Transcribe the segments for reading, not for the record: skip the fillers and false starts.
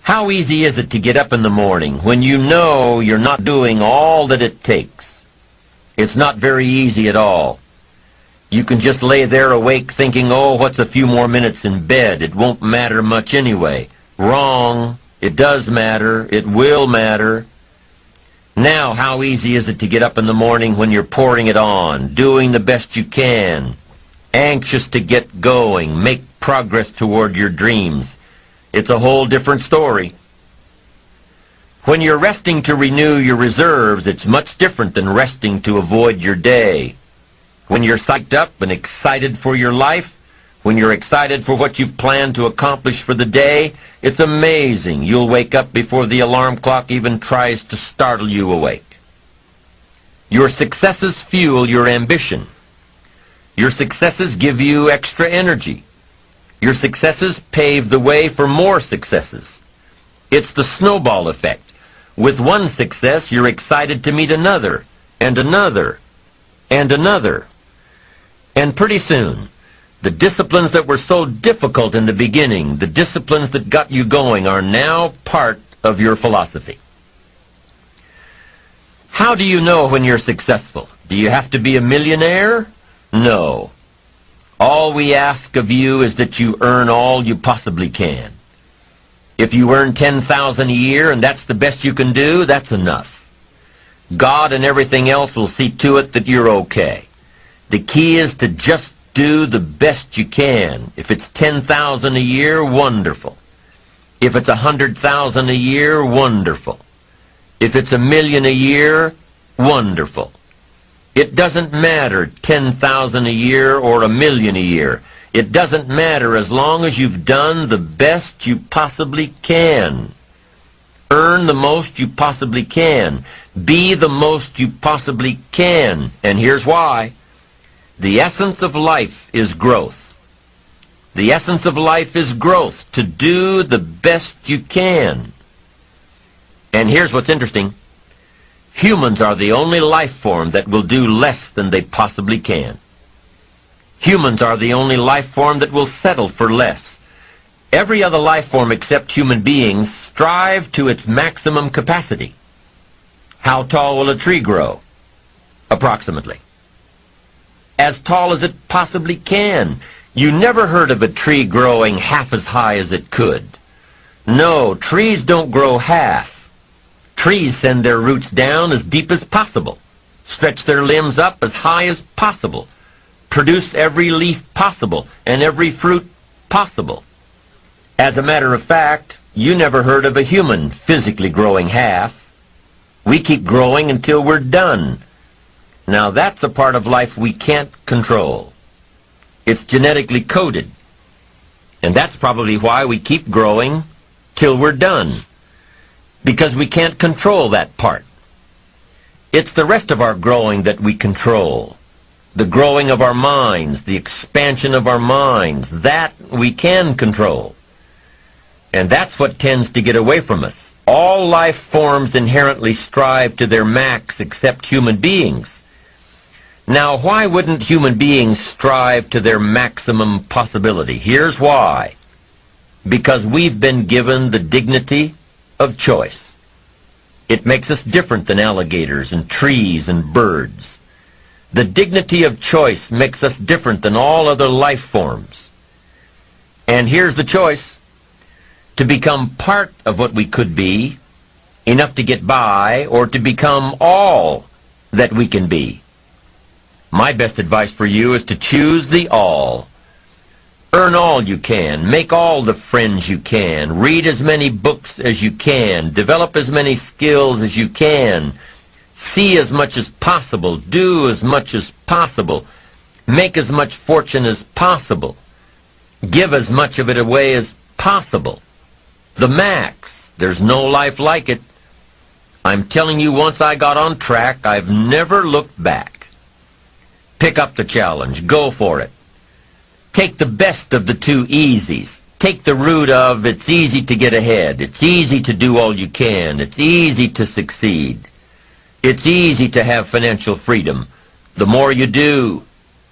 How easy is it to get up in the morning when you know you're not doing all that it takes? It's not very easy at all. You can just lay there awake thinking, oh, what's a few more minutes in bed? It won't matter much anyway. Wrong. It does matter. It will matter. Now, how easy is it to get up in the morning when you're pouring it on, doing the best you can, anxious to get going, make progress toward your dreams? It's a whole different story. When you're resting to renew your reserves, it's much different than resting to avoid your day. When you're psyched up and excited for your life, when you're excited for what you've planned to accomplish for the day, it's amazing. You'll wake up before the alarm clock even tries to startle you awake. Your successes fuel your ambition. Your successes give you extra energy. Your successes pave the way for more successes. It's the snowball effect. With one success, you're excited to meet another, and another, and another. And pretty soon, the disciplines that were so difficult in the beginning, the disciplines that got you going, are now part of your philosophy. How do you know when you're successful? Do you have to be a millionaire? No. All we ask of you is that you earn all you possibly can. If you earn $10,000 a year and that's the best you can do, that's enough. God and everything else will see to it that you're okay. The key is to just do the best you can. If it's $10,000 a year, wonderful. If it's $100,000 a year, wonderful. If it's $1 million a year, wonderful. It doesn't matter $10,000 a year or $1 million a year. It doesn't matter as long as you've done the best you possibly can. Earn the most you possibly can. Be the most you possibly can. And here's why. The essence of life is growth. The essence of life is growth, to do the best you can. And here's what's interesting. Humans are the only life form that will do less than they possibly can. Humans are the only life form that will settle for less. Every other life form except human beings strive to its maximum capacity. How tall will a tree grow? Approximately. As tall as it possibly can. You never heard of a tree growing half as high as it could. No, trees don't grow half. Trees send their roots down as deep as possible, stretch their limbs up as high as possible, produce every leaf possible and every fruit possible. As a matter of fact, you never heard of a human physically growing half. We keep growing until we're done. Now that's a part of life we can't control. It's genetically coded. And that's probably why we keep growing till we're done. Because we can't control that part. It's the rest of our growing that we control. The growing of our minds, the expansion of our minds, that we can control. And that's what tends to get away from us. All life forms inherently strive to their max except human beings. Now, why wouldn't human beings strive to their maximum possibility? Here's why. Because we've been given the dignity of choice. It makes us different than alligators and trees and birds. The dignity of choice makes us different than all other life forms. And here's the choice. To become part of what we could be, enough to get by, or to become all that we can be. My best advice for you is to choose the all. Earn all you can. Make all the friends you can. Read as many books as you can. Develop as many skills as you can. See as much as possible. Do as much as possible. Make as much fortune as possible. Give as much of it away as possible. The max. There's no life like it. I'm telling you, once I got on track, I've never looked back. Pick up the challenge. Go for it. Take the best of the two easies. Take the root of it's easy to get ahead. It's easy to do all you can. It's easy to succeed. It's easy to have financial freedom. The more you do,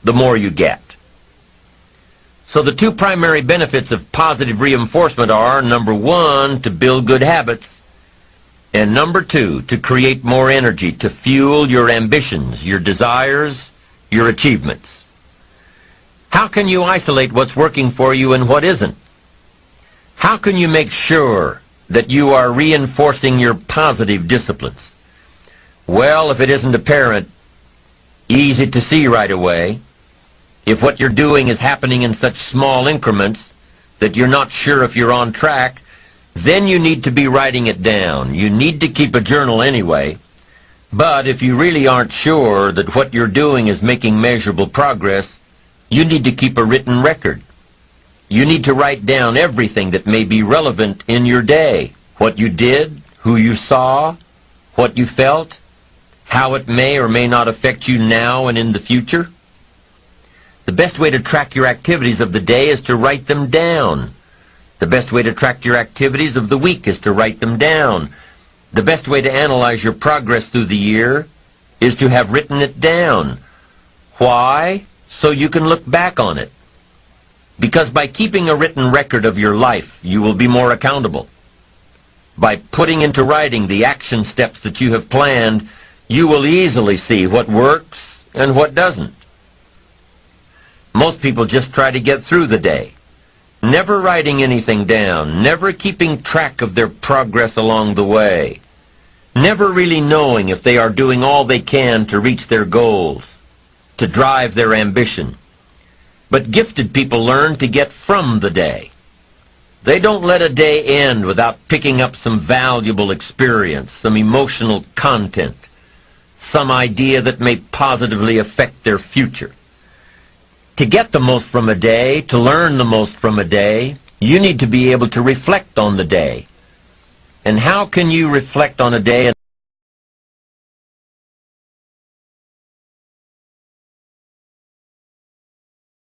the more you get. So the two primary benefits of positive reinforcement are, number one, to build good habits, and number two, to create more energy to fuel your ambitions, your desires, your achievements. How can you isolate what's working for you and what isn't? How can you make sure that you are reinforcing your positive disciplines? Well, if it isn't apparent, easy to see right away, if what you're doing is happening in such small increments that you're not sure if you're on track, then you need to be writing it down. You need to keep a journal anyway. But if you really aren't sure that what you're doing is making measurable progress, you need to keep a written record. You need to write down everything that may be relevant in your day. What you did, who you saw, what you felt, how it may or may not affect you now and in the future. The best way to track your activities of the day is to write them down. The best way to track your activities of the week is to write them down. The best way to analyze your progress through the year is to have written it down. Why? So you can look back on it. Because by keeping a written record of your life, you will be more accountable. By putting into writing the action steps that you have planned, you will easily see what works and what doesn't. Most people just try to get through the day, never writing anything down, never keeping track of their progress along the way, never really knowing if they are doing all they can to reach their goals, to drive their ambition. But gifted people learn to get from the day. They don't let a day end without picking up some valuable experience, some emotional content, some idea that may positively affect their future. To get the most from a day, to learn the most from a day, you need to be able to reflect on the day. And how can you reflect on a day